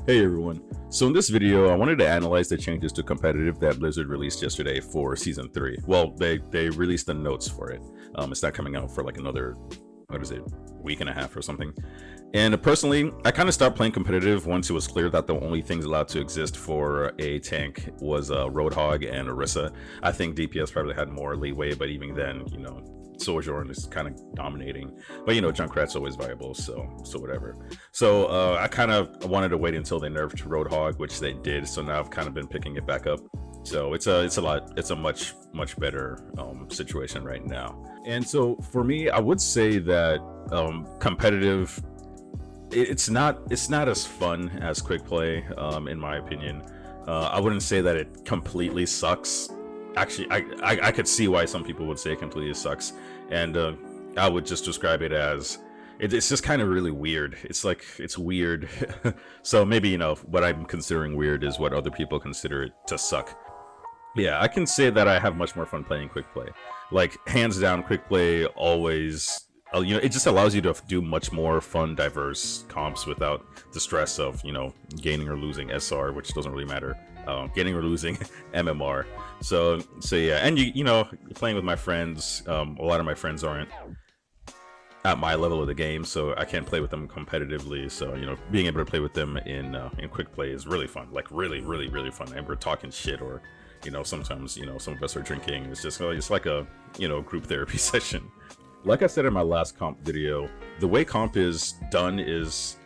Hey everyone, so in this video I wanted to analyze the changes to competitive that Blizzard released yesterday for Season 3. Well, they released the notes for it. It's not coming out for like another, what is it, week and a half or something. And personally, I kind of stopped playing competitive once it was clear that the only things allowed to exist for a tank was Roadhog and Orisa. I think DPS probably had more leeway, but even then, Sojourn is kind of dominating, but Junkrat's always viable, so whatever. So I kind of wanted to wait until they nerfed Roadhog, which they did. So now I've kind of been picking it back up. So it's a much better situation right now. And so for me, I would say that competitive, it's not as fun as quick play, in my opinion. I wouldn't say that it completely sucks. Actually, I could see why some people would say it completely sucks, and I would just describe it as it's just kind of really weird. It's weird. So maybe what I'm considering weird is what other people consider it to suck. Yeah, I can say that I have much more fun playing quick play. Like hands down, quick play always. It just allows you to do much more fun, diverse comps without the stress of gaining or losing SR, which doesn't really matter. Getting or losing MMR. So yeah, and playing with my friends. A lot of my friends aren't at my level of the game, so I can't play with them competitively. So being able to play with them in quick play is really fun. Like really fun. And we're talking shit, or sometimes some of us are drinking. It's like a group therapy session. Like I said in my last comp video, the way comp is done is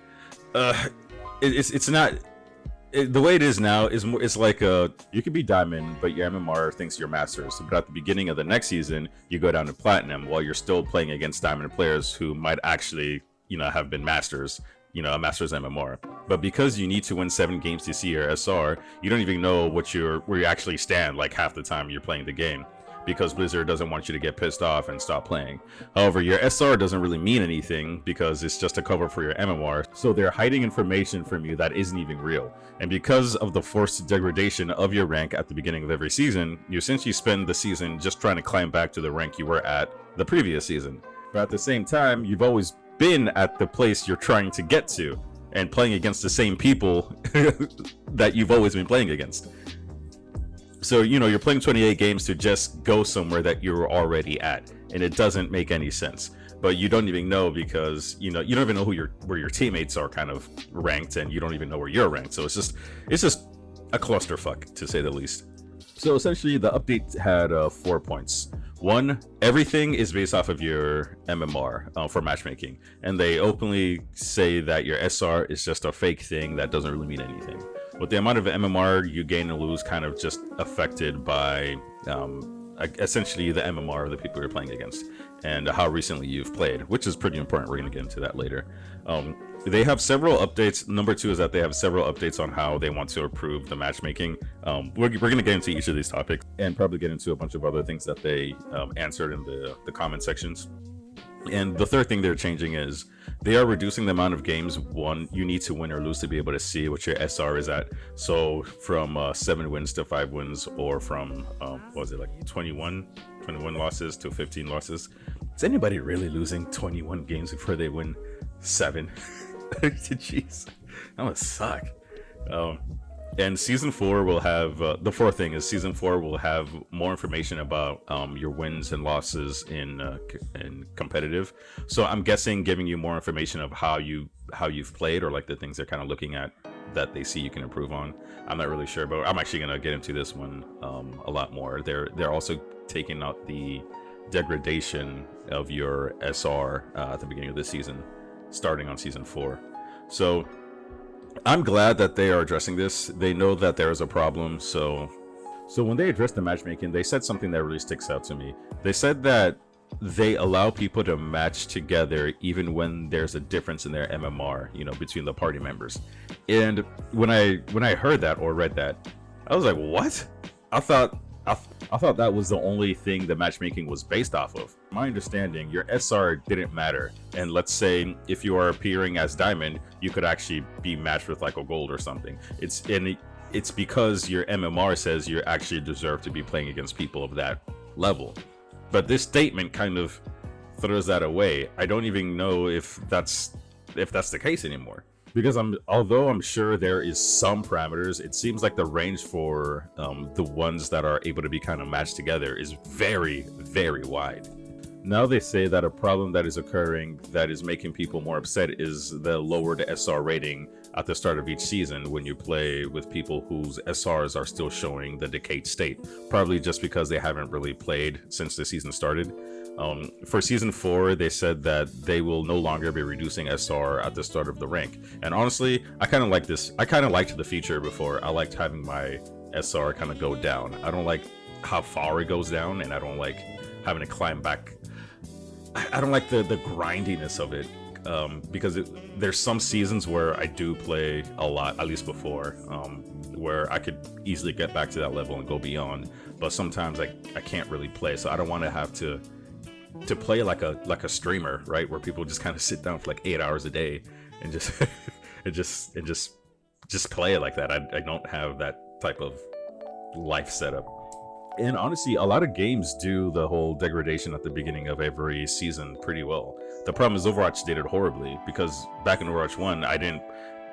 it's not. The way it is now is more, it's like you could be diamond, but your MMR thinks you're masters. But at the beginning of the next season, you go down to platinum while you're still playing against diamond players who might actually, have been masters, a master's MMR. But because you need to win 7 games to see your SR, you don't even know where you actually stand like half the time you're playing the game, because Blizzard doesn't want you to get pissed off and stop playing. However, your SR doesn't really mean anything because it's just a cover for your MMR, so they're hiding information from you that isn't even real. And because of the forced degradation of your rank at the beginning of every season, you essentially spend the season just trying to climb back to the rank you were at the previous season. But at the same time, you've always been at the place you're trying to get to, and playing against the same people that you've always been playing against. So, you're playing 28 games to just go somewhere that you're already at, and it doesn't make any sense. But you don't even know because, you don't even know where your teammates are kind of ranked, and you don't even know where you're ranked. So it's just a clusterfuck, to say the least. So essentially, the update had 4 points. 1, everything is based off of your MMR for matchmaking, and they openly say that your SR is just a fake thing that doesn't really mean anything. With the amount of MMR you gain and lose kind of just affected by essentially the MMR of the people you're playing against and how recently you've played, which is pretty important. We're going to get into that later. They have several updates. Number 2 is that they have several updates on how they want to improve the matchmaking. We're going to get into each of these topics and probably get into a bunch of other things that they answered in the comment sections. And the third thing they're changing is they are reducing the amount of games you need to win or lose to be able to see what your SR is at. So from 7 wins to 5 wins, or from what was it, like 21 losses to 15 losses. Is anybody really losing 21 games before they win 7? Jeez, that would suck. And season 4 will have the fourth thing is season 4 will have more information about your wins and losses in competitive. So I'm guessing giving you more information of how you've played, or like the things they're kind of looking at that they see you can improve on. I'm not really sure, but I'm actually gonna get into this one a lot more. They're also taking out the degradation of your SR at the beginning of this season, starting on season 4. So I'm glad that they are addressing this. They know that there is a problem. So when they addressed the matchmaking, they said something that really sticks out to me. They said that they allow people to match together even when there's a difference in their MMR, between the party members. And when I heard that or read that, I was like, what? I thought that was the only thing the matchmaking was based off of. My understanding, your SR didn't matter. And let's say if you are appearing as diamond, you could actually be matched with like a gold or something. It's because your MMR says you actually deserve to be playing against people of that level. But this statement kind of throws that away. I don't even know if that's the case anymore. Because although I'm sure there is some parameters, it seems like the range for the ones that are able to be kind of matched together is very, very wide. Now they say that a problem that is occurring that is making people more upset is the lowered SR rating at the start of each season when you play with people whose SRs are still showing the decayed state, probably just because they haven't really played since the season started. For season 4, they said that they will no longer be reducing SR at the start of the rank. And honestly, I kind of like this. I kind of liked the feature before. I liked having my SR kind of go down. I don't like how far it goes down, and I don't like having to climb back. I don't like the grindiness of it, because there's some seasons where I do play a lot, at least before, where I could easily get back to that level and go beyond. But sometimes I can't really play, so I don't want to have to play like a streamer, right? Where people just kind of sit down for like 8 hours a day and just and just play it like that. I don't have that type of life setup. And honestly, a lot of games do the whole degradation at the beginning of every season pretty well. The problem is Overwatch did it horribly, because back in Overwatch 1,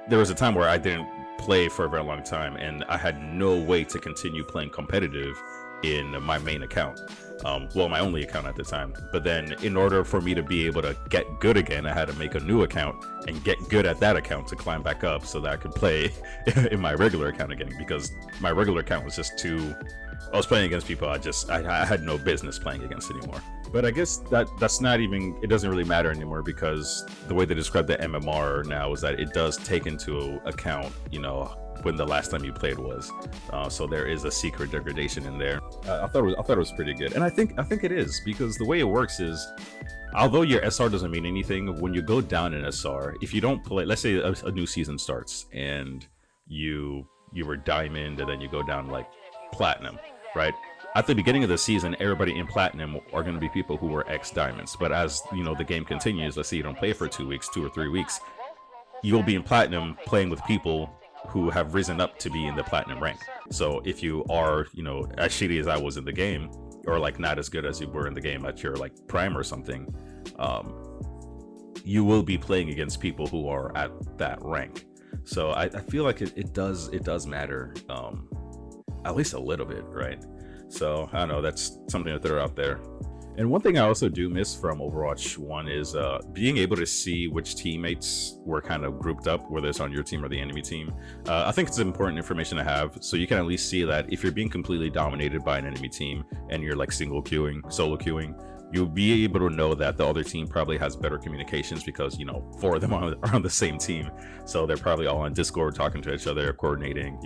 there was a time where I didn't play for a very long time, and I had no way to continue playing competitive in my main account. Well, my only account at the time. But then in order for me to be able to get good again, I had to make a new account and get good at that account to climb back up so that I could play in my regular account again, because my regular account was just too... I was playing against people I had no business playing against anymore. But I guess that's not even, it doesn't really matter anymore, because the way they describe the MMR now is that it does take into account, when the last time you played was. So there is a secret degradation in there. I thought it was pretty good, and I think it is, because the way it works is, although your SR doesn't mean anything, when you go down in SR, if you don't play, let's say a new season starts and you were diamond and then you go down like platinum, right? At the beginning of the season, everybody in platinum are going to be people who were X diamonds. But as the game continues, let's say you don't play for 2 weeks, 2 or 3 weeks, you'll be in platinum playing with people who have risen up to be in the platinum rank. So if you are, as shitty as I was in the game, or like not as good as you were in the game at your like prime or something, you will be playing against people who are at that rank. So I feel like it does matter, at least a little bit, right? So I don't know, that's something to throw out there. And one thing I also do miss from Overwatch 1 is being able to see which teammates were kind of grouped up, whether it's on your team or the enemy team. I think it's important information to have, so you can at least see that if you're being completely dominated by an enemy team and you're like solo queuing, you'll be able to know that the other team probably has better communications, because 4 of them are on the same team, so they're probably all on Discord talking to each other, coordinating,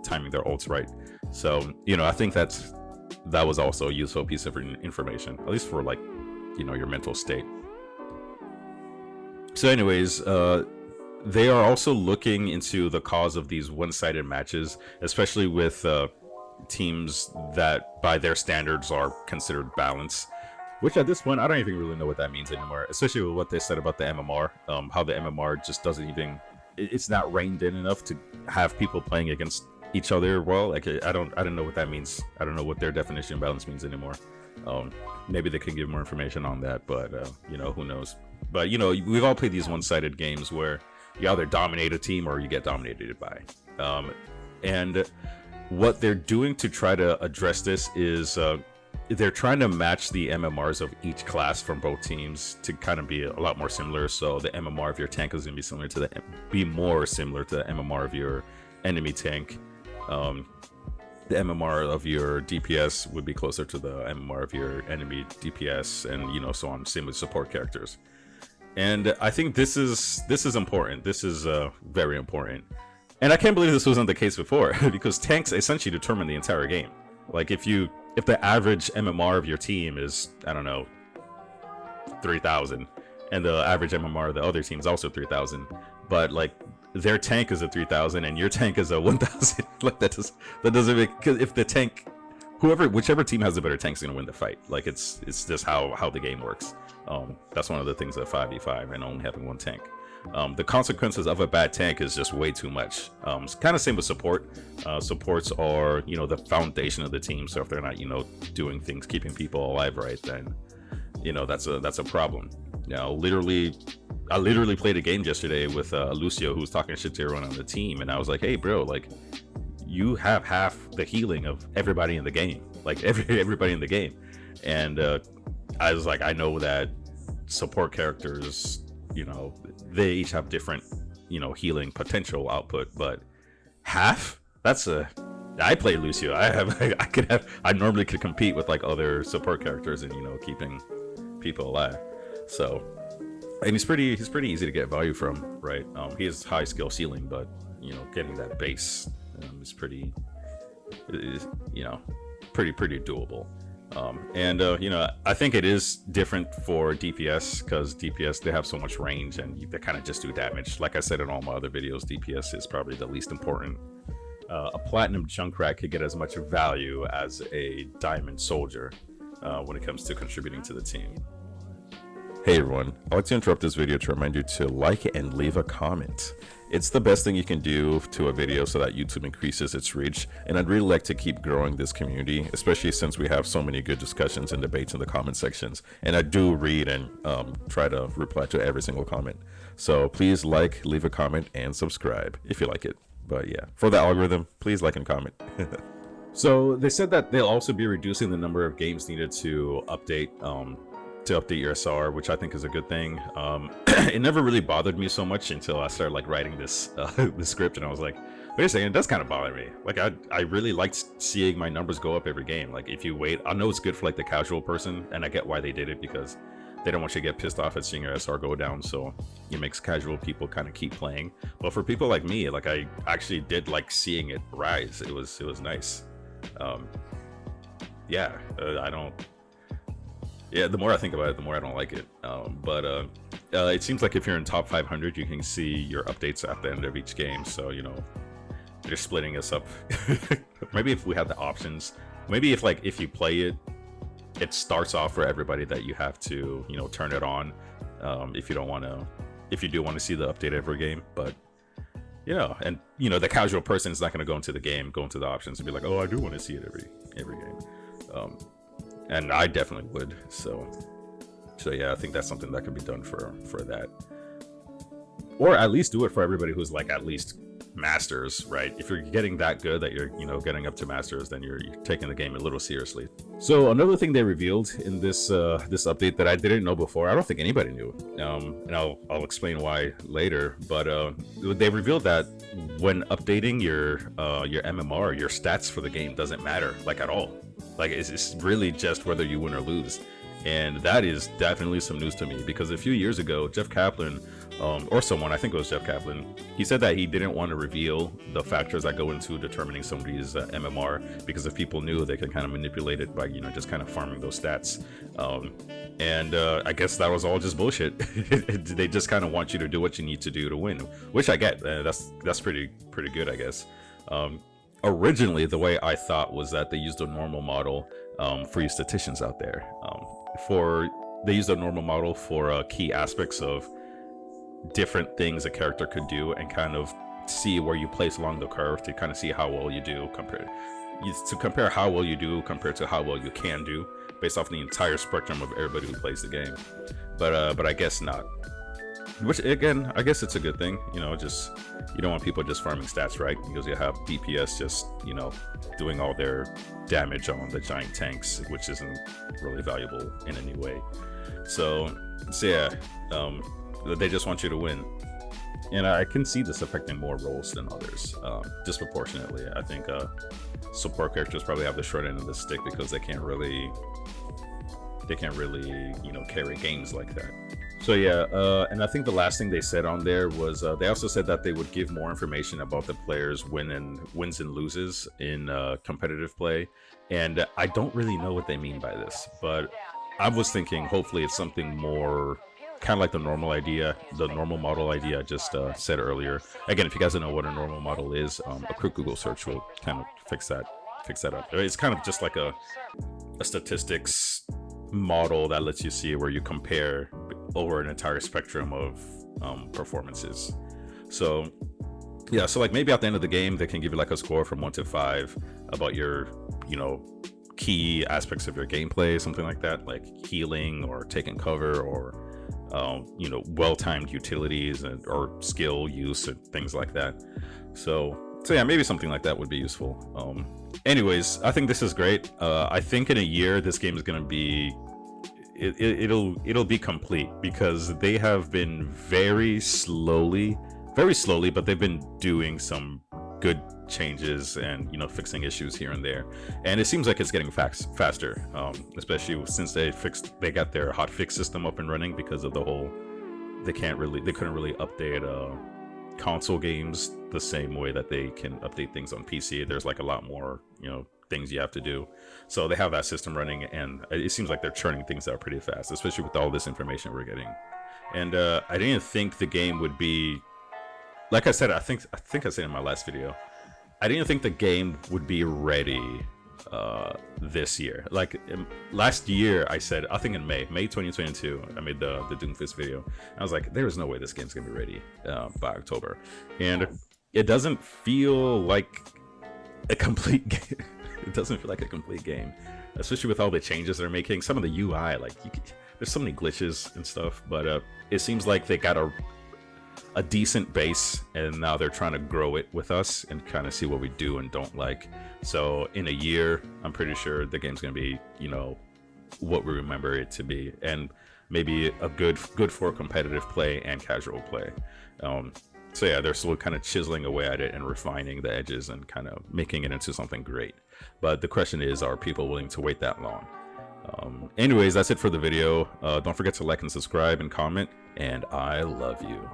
timing their ults right. So I think that was also a useful piece of information, at least for like your mental state. So anyways, they are also looking into the cause of these one-sided matches, especially with teams that by their standards are considered balanced. Which at this point, I don't even really know what that means anymore, especially with what they said about the MMR, how the MMR just doesn't even, it's not reined in enough to have people playing against each other well. Like I don't know what that means. I don't know what their definition of balance means anymore. Maybe they can give more information on that, but who knows. But we've all played these one-sided games where you either dominate a team or you get dominated by. And what they're doing to try to address this is they're trying to match the MMRs of each class from both teams to kind of be a lot more similar. So the MMR of your tank is going to be more similar to the MMR of your enemy tank. The MMR of your DPS would be closer to the MMR of your enemy DPS, and so on. Same with support characters. And I think this is important. This is very important. And I can't believe this wasn't the case before, because tanks essentially determine the entire game. Like if the average MMR of your team is, I don't know, 3,000, and the average MMR of the other team is also 3,000, but like their tank is a 3,000 and your tank is a 1,000, like that doesn't make, because if the tank, whichever team has the better tank is going to win the fight. Like it's just how the game works. That's one of the things of 5v5 and only having one tank. The consequences of a bad tank is just way too much. It's kind of same with support. Supports are, the foundation of the team. So if they're not, doing things, keeping people alive right, then, that's a problem. You know, literally, I literally played a game yesterday with Lucio, who was talking shit to everyone on the team, and I was like, hey bro, like, you have half the healing of everybody in the game, like everybody in the game. And I was like, I know that support characters, you know, they each have different, you know, healing potential output, but half, that's a, I play Lucio, I normally could compete with like other support characters and, you know, keeping people alive. So, and he's pretty easy to get value from, right? He has high skill ceiling, but, you know, getting that base is pretty, you know, pretty doable. You know, I think it is different for DPS, because DPS, they have so much range and they kind of just do damage. Like I said in all my other videos, DPS is probably the least important. A platinum Junkrat could get as much value as a diamond soldier when it comes to contributing to the team. Hey everyone, I'd like to interrupt this video to remind you to like and leave a comment. It's the best thing you can do to a video so that YouTube increases its reach, and I'd really like to keep growing this community, especially since we have so many good discussions and debates in the comment sections, and I do read and try to reply to every single comment. So please like, leave a comment, and subscribe if you like it. But yeah, for the algorithm, please like and comment. So they said that they'll also be reducing the number of games needed to update your SR, which I think is a good thing. It never really bothered me so much until I started like writing this this script, and I was like, wait a second, it does kind of bother me. Like I really liked seeing my numbers go up every game. Like if you wait, I know it's good for like the casual person, and I get why they did it, because they don't want you to get pissed off at seeing your SR go down, so it makes casual people kind of keep playing. But for people like me, like I actually did like seeing it rise. It was nice. Yeah, I don't. Yeah, the more I think about it, the more I don't like it. It seems like if you're in top 500, you can see your updates at the end of each game. So, you know, they're splitting us up. Maybe if we have the options, maybe if you play it, it starts off for everybody that you have to, you know, turn it on. If you do want to see the update every game, but you know, and you know, the casual person is not going to go into the game, go into the options and be like, oh, I do want to see it every game. And I definitely would. So yeah, I think that's something that could be done for that, or at least do it for everybody who's like at least masters, right? If you're getting that good that you're, you know, getting up to masters, then you're taking the game a little seriously. So another thing they revealed in this this update that I didn't know before, I don't think anybody knew, and I'll explain why later, but they revealed that when updating your MMR, your stats for the game doesn't matter like at all. Like it's really just whether you win or lose. And that is definitely some news to me, because a few years ago, Jeff Kaplan, or someone, I think it was Jeff Kaplan, he said that he didn't want to reveal the factors that go into determining somebody's MMR, because if people knew, they could kind of manipulate it by, you know, just kind of farming those stats. I guess that was all just bullshit. They just kind of want you to do what you need to do to win, which I get. That's pretty good, I guess. Originally, the way I thought was that they used a normal model for you statisticians out there. They used a normal model for key aspects of different things a character could do, and kind of see where you place along the curve to kind of see how well you do compare how well you do compared to how well you can do, based off the entire spectrum of everybody who plays the game. But I guess not. Which again, I guess it's a good thing, you know, just you don't want people just farming stats, right? Because you have DPS just, you know, doing all their damage on the giant tanks, which isn't really valuable in any way. So yeah, they just want you to win. And I can see this affecting more roles than others, disproportionately. I think support characters probably have the short end of the stick, because they can't really, you know, carry games like that. So yeah, and I think the last thing they said on there was they also said that they would give more information about the players' wins and loses in competitive play, and I don't really know what they mean by this, but I was thinking hopefully it's something more kind of like the normal model idea I just said earlier. Again, if you guys don't know what a normal model is, a quick Google search will kind of fix that up. It's kind of just like a statistics model that lets you see where you compare over an entire spectrum of performances. So yeah, so like maybe at the end of the game they can give you like a score from 1 to 5 about your, you know, key aspects of your gameplay, something like that, like healing or taking cover or you know, well-timed utilities or skill use and things like that. So yeah, maybe something like that would be useful. Anyways, I think this is great. I think in a year this game is going to be it'll be complete, because they have been very slowly, but they've been doing some good changes and, you know, fixing issues here and there, and it seems like it's getting faster, especially since they got their hotfix system up and running, because of the whole they couldn't really update console games the same way that they can update things on PC. There's like a lot more, you know, things you have to do, so they have that system running, and it seems like they're churning things out pretty fast, especially with all this information we're getting. And I didn't think the game would be, like I said, I think I said in my last video, I didn't think the game would be ready this year. Like last year, I said, I think in May 2022, I made the Doomfist video. I was like, there is no way this game's gonna be ready by October, and it doesn't feel like a complete game. It doesn't feel like a complete game, especially with all the changes they're making. Some of the UI, like there's so many glitches and stuff, but it seems like they got a decent base, and now they're trying to grow it with us and kind of see what we do and don't like. So in a year, I'm pretty sure the game's gonna be, you know, what we remember it to be, and maybe a good for competitive play and casual play. So yeah, they're still kind of chiseling away at it and refining the edges and kind of making it into something great. But the question is, are people willing to wait that long? Anyways, that's it for the video. Don't forget to like and subscribe and comment, and I love you.